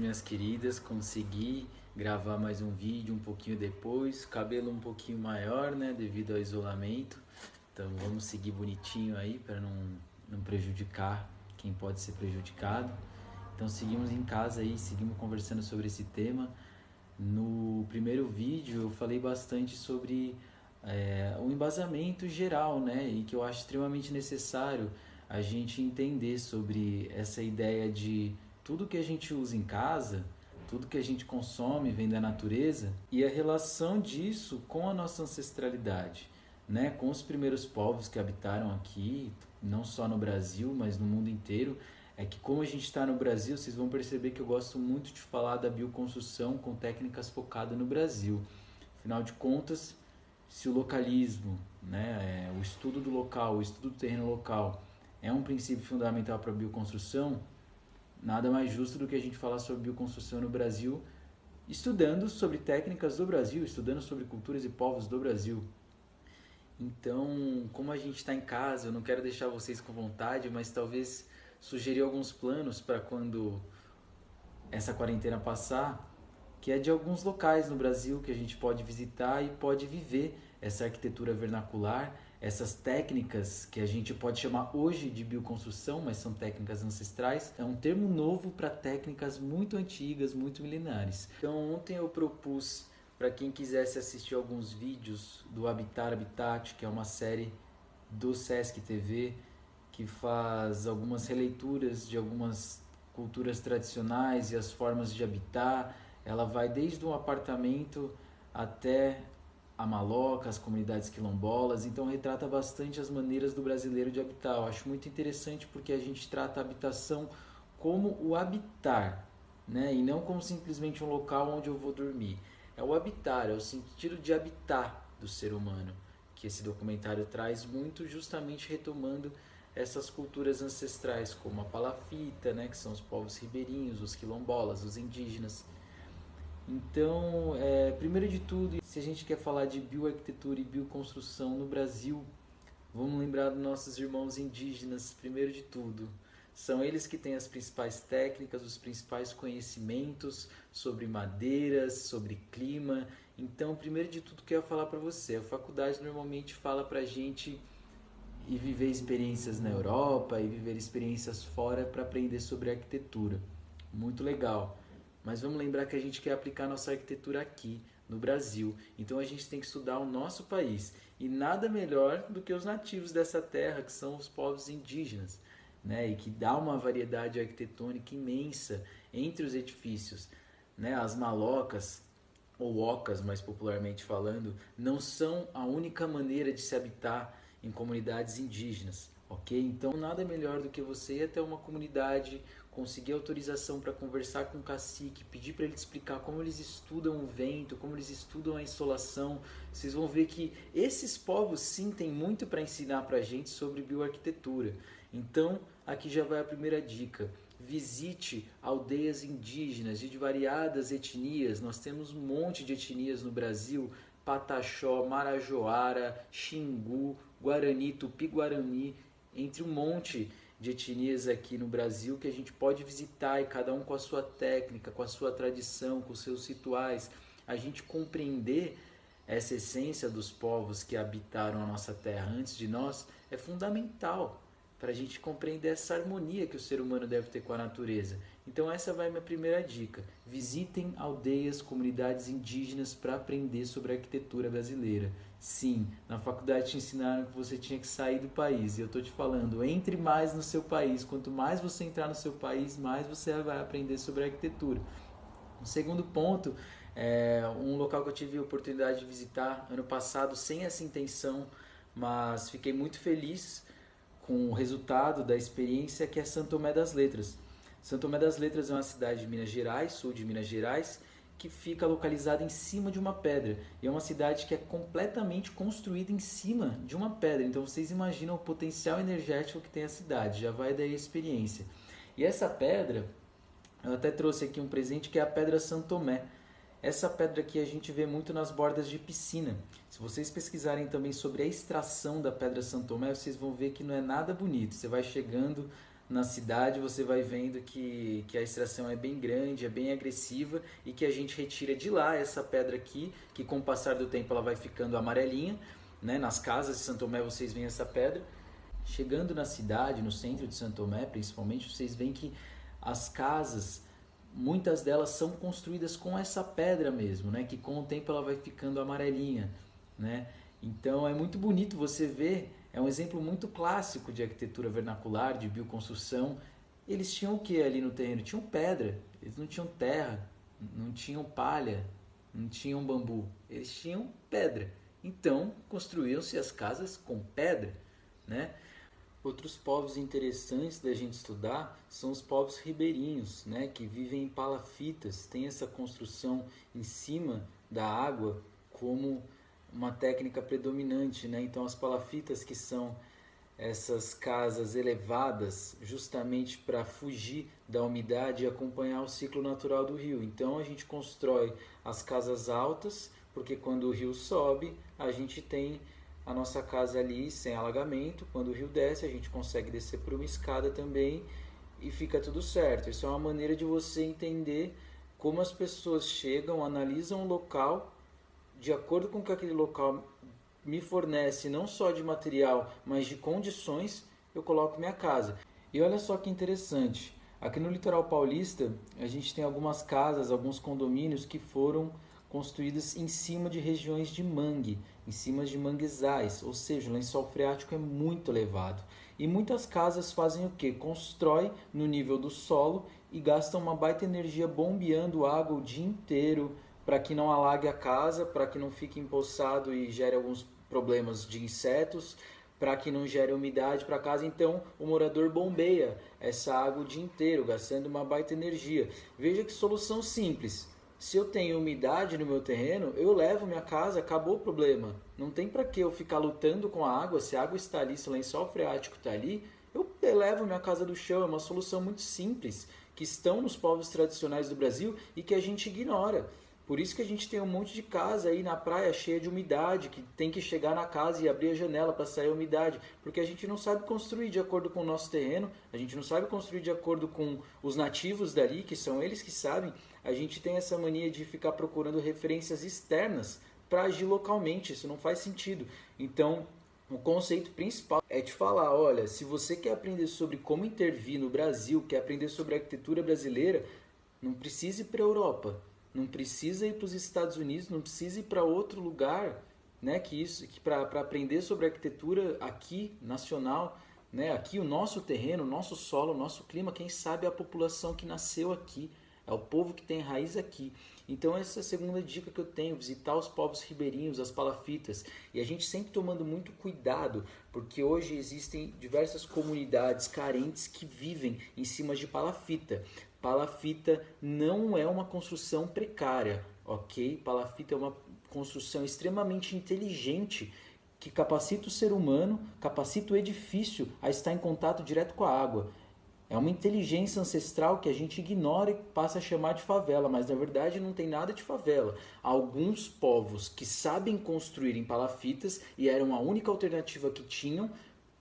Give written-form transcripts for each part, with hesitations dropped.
minhas queridas, consegui gravar mais um vídeo um pouquinho depois, cabelo um pouquinho maior, né, devido ao isolamento. Então vamos seguir bonitinho aí para não prejudicar quem pode ser prejudicado. Então seguimos em casa aí, seguimos conversando sobre esse tema. No primeiro vídeo eu falei bastante sobre o embasamento geral, né, e que eu acho extremamente necessário a gente entender sobre essa ideia de tudo que a gente usa em casa, tudo que a gente consome vem da natureza e a relação disso com a nossa ancestralidade, né? Com os primeiros povos que habitaram aqui, não só no Brasil, mas no mundo inteiro. É que como a gente está no Brasil, vocês vão perceber que eu gosto muito de falar da bioconstrução com técnicas focadas no Brasil. Afinal de contas, se o localismo, né, o estudo do local, o estudo do terreno local é um princípio fundamental para a bioconstrução, nada mais justo do que a gente falar sobre bioconstrução no Brasil, estudando sobre técnicas do Brasil, estudando sobre culturas e povos do Brasil. Então, como a gente está em casa, eu não quero deixar vocês com vontade, mas talvez sugerir alguns planos para quando essa quarentena passar, que é de alguns locais no Brasil que a gente pode visitar e pode viver essa arquitetura vernacular, essas técnicas que a gente pode chamar hoje de bioconstrução, mas são técnicas ancestrais. É um termo novo para técnicas muito antigas, muito milenares. Então ontem eu propus para quem quisesse assistir alguns vídeos do Habitar Habitat, que é uma série do Sesc TV, que faz algumas releituras de algumas culturas tradicionais e as formas de habitar. Ela vai desde um apartamento até a maloca, as comunidades quilombolas, então retrata bastante as maneiras do brasileiro de habitar. Eu acho muito interessante porque a gente trata a habitação como o habitar, né? E não como simplesmente um local onde eu vou dormir. É o habitar, é o sentido de habitar do ser humano, que esse documentário traz muito, justamente retomando essas culturas ancestrais, como a palafita, né, que são os povos ribeirinhos, os quilombolas, os indígenas. Então, primeiro de tudo, se a gente quer falar de bioarquitetura e bioconstrução no Brasil, vamos lembrar dos nossos irmãos indígenas, primeiro de tudo. São eles que têm as principais técnicas, os principais conhecimentos sobre madeiras, sobre clima. Então, primeiro de tudo, que eu ia falar para você, a faculdade normalmente fala para a gente ir viver experiências na Europa e viver experiências fora para aprender sobre arquitetura. Muito legal. Mas vamos lembrar que a gente quer aplicar nossa arquitetura aqui, no Brasil. Então a gente tem que estudar o nosso país. E nada melhor do que os nativos dessa terra, que são os povos indígenas, né? E que dá uma variedade arquitetônica imensa entre os edifícios. Né? As malocas, ou ocas mais popularmente falando, não são a única maneira de se habitar em comunidades indígenas, ok? Então nada melhor do que você ir até uma comunidade, conseguir autorização para conversar com o cacique, pedir para ele explicar como eles estudam o vento, como eles estudam a insolação. Vocês vão ver que esses povos sim têm muito para ensinar para a gente sobre bioarquitetura. Então aqui já vai a primeira dica. Visite aldeias indígenas de variadas etnias. Nós temos um monte de etnias no Brasil: Pataxó, Marajoara, Xingu, Guarani, Tupi-Guarani, entre um monte de etnias aqui no Brasil que a gente pode visitar, e cada um com a sua técnica, com a sua tradição, com os seus rituais. A gente compreender essa essência dos povos que habitaram a nossa terra antes de nós é fundamental para a gente compreender essa harmonia que o ser humano deve ter com a natureza. Então essa vai minha primeira dica. Visitem aldeias, comunidades indígenas para aprender sobre a arquitetura brasileira. Sim, na faculdade te ensinaram que você tinha que sair do país. E eu estou te falando, entre mais no seu país. Quanto mais você entrar no seu país, mais você vai aprender sobre a arquitetura. O segundo ponto é um local que eu tive a oportunidade de visitar ano passado sem essa intenção, mas fiquei muito feliz com o resultado da experiência, que é Santo Tomé das Letras. Santo Tomé das Letras é uma cidade de Minas Gerais, sul de Minas Gerais, que fica localizada em cima de uma pedra. E é uma cidade que é completamente construída em cima de uma pedra. Então vocês imaginam o potencial energético que tem a cidade, já vai daí a experiência. E essa pedra, eu até trouxe aqui um presente, que é a Pedra Santo Tomé. Essa pedra aqui a gente vê muito nas bordas de piscina. Se vocês pesquisarem também sobre a extração da Pedra Santo Tomé, vocês vão ver que não é nada bonito. Você vai chegando na cidade, você vai vendo que a extração é bem grande, é bem agressiva e que a gente retira de lá essa pedra aqui, que com o passar do tempo ela vai ficando amarelinha, né? Nas casas de Santo Tomé vocês veem essa pedra. Chegando na cidade, no centro de Santo Tomé principalmente, vocês veem que as casas, muitas delas são construídas com essa pedra mesmo, né? Que com o tempo ela vai ficando amarelinha, né? Então é muito bonito você ver, é um exemplo muito clássico de arquitetura vernacular, de bioconstrução. Eles tinham o que ali no terreno? Tinham pedra, eles não tinham terra, não tinham palha, não tinham bambu, eles tinham pedra. Então construíam-se as casas com pedra, né? Outros povos interessantes da gente estudar são os povos ribeirinhos, né, que vivem em palafitas, tem essa construção em cima da água como uma técnica predominante, né? Então as palafitas, que são essas casas elevadas justamente para fugir da umidade e acompanhar o ciclo natural do rio. Então a gente constrói as casas altas, porque quando o rio sobe, a gente tem a nossa casa ali sem alagamento. Quando o rio desce, a gente consegue descer por uma escada também e fica tudo certo. Isso é uma maneira de você entender como as pessoas chegam, analisam o local, de acordo com o que aquele local me fornece, não só de material, mas de condições, eu coloco minha casa. E olha só que interessante, aqui no litoral paulista, a gente tem algumas casas, alguns condomínios que foram construídas em cima de regiões de mangue, em cima de manguezais, ou seja, o lençol freático é muito elevado. E muitas casas fazem o que? Constrói no nível do solo e gastam uma baita energia bombeando água o dia inteiro para que não alague a casa, para que não fique empoçado e gere alguns problemas de insetos, para que não gere umidade para casa. Então o morador bombeia essa água o dia inteiro, gastando uma baita energia. Veja que solução simples. Se eu tenho umidade no meu terreno, eu levo minha casa, acabou o problema. Não tem para que eu ficar lutando com a água. Se a água está ali, se o lençol freático está ali, eu elevo minha casa do chão. É uma solução muito simples, que estão nos povos tradicionais do Brasil e que a gente ignora. Por isso que a gente tem um monte de casa aí na praia cheia de umidade, que tem que chegar na casa e abrir a janela para sair a umidade, porque a gente não sabe construir de acordo com o nosso terreno, a gente não sabe construir de acordo com os nativos dali, que são eles que sabem. A gente tem essa mania de ficar procurando referências externas para agir localmente, isso não faz sentido. Então, o conceito principal é te falar, olha, se você quer aprender sobre como intervir no Brasil, quer aprender sobre a arquitetura brasileira, não precisa ir para a Europa, não precisa ir para os Estados Unidos, não precisa ir para outro lugar, né, que para aprender sobre arquitetura aqui, nacional, né, aqui o nosso terreno, o nosso solo, o nosso clima, quem sabe a população que nasceu aqui, é o povo que tem raiz aqui. Então essa é a segunda dica que eu tenho, visitar os povos ribeirinhos, as palafitas. E a gente sempre tomando muito cuidado, porque hoje existem diversas comunidades carentes que vivem em cima de palafita. Palafita não é uma construção precária, ok? Palafita é uma construção extremamente inteligente que capacita o ser humano, capacita o edifício a estar em contato direto com a água. É uma inteligência ancestral que a gente ignora e passa a chamar de favela, mas na verdade não tem nada de favela. Alguns povos que sabem construir em palafitas e eram a única alternativa que tinham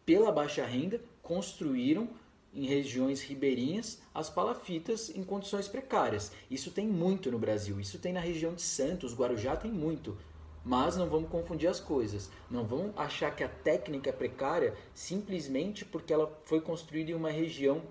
pela baixa renda, construíram em regiões ribeirinhas as palafitas em condições precárias. Isso tem muito no Brasil, isso tem na região de Santos, Guarujá tem muito. Mas não vamos confundir as coisas. Não vamos achar que a técnica é precária simplesmente porque ela foi construída em uma região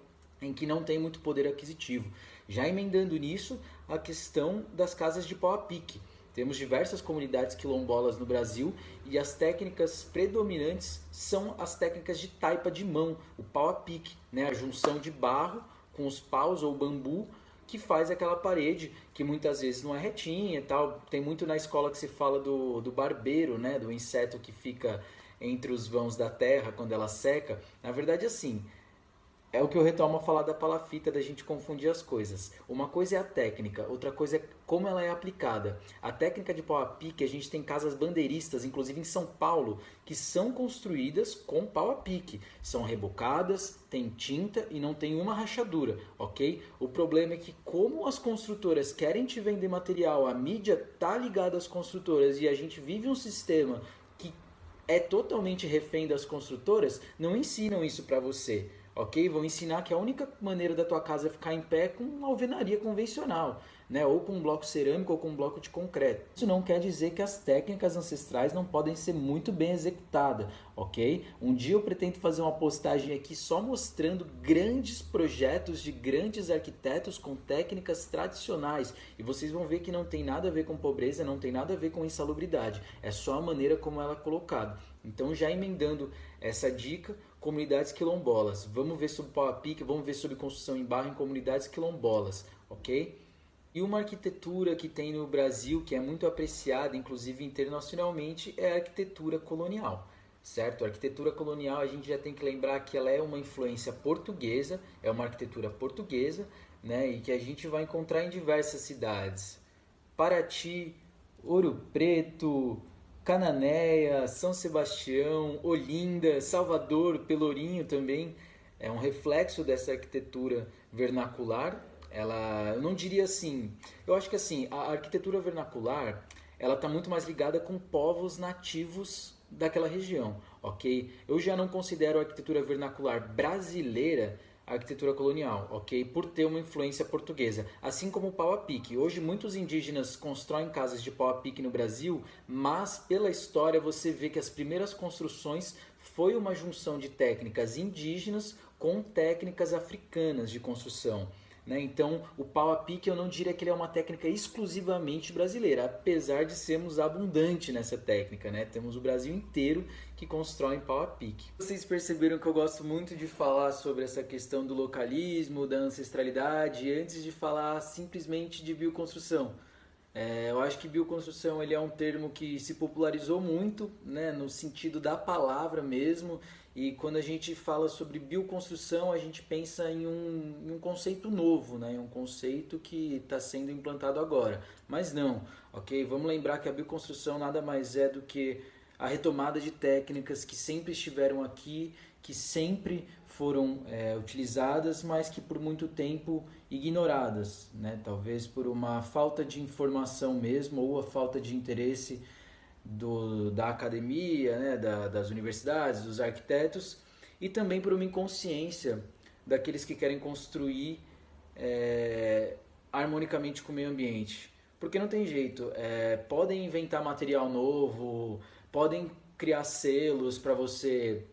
em que não tem muito poder aquisitivo. Já emendando nisso, a questão das casas de pau a pique. Temos diversas comunidades quilombolas no Brasil e as técnicas predominantes são as técnicas de taipa de mão, o pau a pique, né? A junção de barro com os paus ou bambu que faz aquela parede que muitas vezes não é retinha e tal. Tem muito na escola que se fala do barbeiro, né? Do inseto que fica entre os vãos da terra quando ela seca. Na verdade, assim, é o que eu retomo a falar da palafita, da gente confundir as coisas. Uma coisa é a técnica, outra coisa é como ela é aplicada. A técnica de pau a pique, a gente tem casas bandeiristas, inclusive em São Paulo, que são construídas com pau a pique. São rebocadas, tem tinta e não tem uma rachadura, ok? O problema é que como as construtoras querem te vender material, a mídia tá ligada às construtoras e a gente vive um sistema que é totalmente refém das construtoras, não ensinam isso para você. ok? Vão ensinar que a única maneira da tua casa ficar em pé é com uma alvenaria convencional, né? Ou com um bloco cerâmico ou com um bloco de concreto. Isso não quer dizer que as técnicas ancestrais não podem ser muito bem executadas, ok? Um dia eu pretendo fazer uma postagem aqui só mostrando grandes projetos de grandes arquitetos com técnicas tradicionais e vocês vão ver que não tem nada a ver com pobreza, não tem nada a ver com insalubridade, é só a maneira como ela é colocada. Então, já emendando essa dica, comunidades quilombolas. Vamos ver sobre pau a pique, vamos ver sobre construção em barro em comunidades quilombolas, ok? E uma arquitetura que tem no Brasil, que é muito apreciada, inclusive internacionalmente, é a arquitetura colonial, certo? A arquitetura colonial, a gente já tem que lembrar que ela é uma influência portuguesa, é uma arquitetura portuguesa, né? E que a gente vai encontrar em diversas cidades. Paraty, Ouro Preto, Cananéia, São Sebastião, Olinda, Salvador, Pelourinho também é um reflexo dessa arquitetura vernacular. Ela, eu não diria assim, eu acho que assim, a arquitetura vernacular, ela está muito mais ligada com povos nativos daquela região, ok? Eu já não considero a arquitetura vernacular brasileira a arquitetura colonial, ok? Por ter uma influência portuguesa, assim como o pau a pique. Hoje muitos indígenas constroem casas de pau a pique no Brasil, mas pela história você vê que as primeiras construções foi uma junção de técnicas indígenas com técnicas africanas de construção. Né? Então, o pau a pique eu não diria que ele é uma técnica exclusivamente brasileira, apesar de sermos abundantes nessa técnica. Né? Temos o Brasil inteiro que constrói pau a pique. Vocês perceberam que eu gosto muito de falar sobre essa questão do localismo, da ancestralidade, antes de falar simplesmente de bioconstrução. Eu acho que bioconstrução ele é um termo que se popularizou muito, né, no sentido da palavra mesmo, e quando a gente fala sobre bioconstrução, a gente pensa em um conceito novo, né, em um conceito que está sendo implantado agora. Mas não, ok? Vamos lembrar que a bioconstrução nada mais é do que a retomada de técnicas que sempre estiveram aqui, que sempre foram utilizadas, mas que por muito tempo ignoradas, né? Talvez por uma falta de informação mesmo ou a falta de interesse da academia, né? Das universidades, dos arquitetos e também por uma inconsciência daqueles que querem construir harmonicamente com o meio ambiente. Porque não tem jeito, podem inventar material novo, podem criar selos para você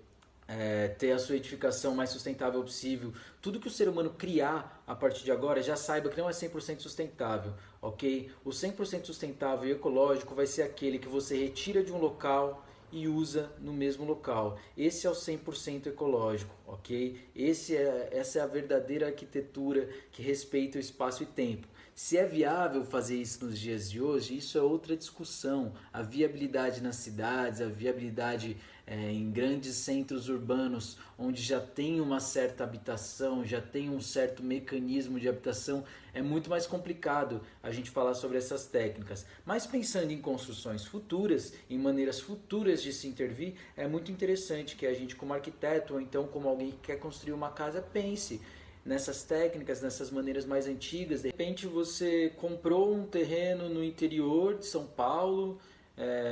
ter a sua edificação mais sustentável possível. Tudo que o ser humano criar a partir de agora, já saiba que não é 100% sustentável, ok? O 100% sustentável e ecológico vai ser aquele que você retira de um local e usa no mesmo local. Esse é o 100% ecológico, ok? Essa é a verdadeira arquitetura que respeita o espaço e tempo. Se é viável fazer isso nos dias de hoje, isso é outra discussão. A viabilidade nas cidades, a viabilidade em grandes centros urbanos, onde já tem uma certa habitação, já tem um certo mecanismo de habitação, é muito mais complicado a gente falar sobre essas técnicas. Mas pensando em construções futuras, em maneiras futuras de se intervir, é muito interessante que a gente, como arquiteto, ou então como alguém que quer construir uma casa, pense nessas técnicas, nessas maneiras mais antigas. De repente você comprou um terreno no interior de São Paulo,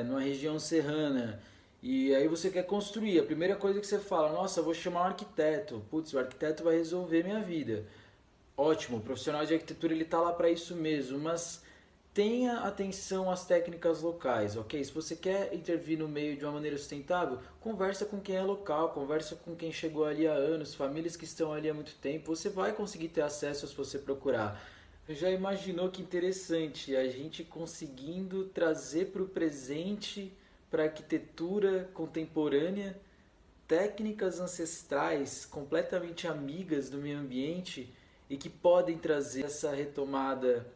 numa região serrana, e aí você quer construir. A primeira coisa que você fala, nossa, eu vou chamar um arquiteto. Putz, o arquiteto vai resolver minha vida. Ótimo, o profissional de arquitetura ele está lá para isso mesmo, mas tenha atenção às técnicas locais, ok? Se você quer intervir no meio de uma maneira sustentável, conversa com quem é local, conversa com quem chegou ali há anos, famílias que estão ali há muito tempo, você vai conseguir ter acesso se você procurar. Já imaginou que interessante a gente conseguindo trazer para o presente, para a arquitetura contemporânea, técnicas ancestrais completamente amigas do meio ambiente e que podem trazer essa retomada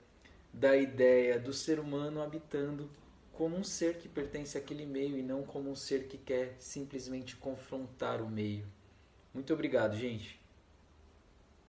da ideia do ser humano habitando como um ser que pertence àquele meio e não como um ser que quer simplesmente confrontar o meio. Muito obrigado, gente.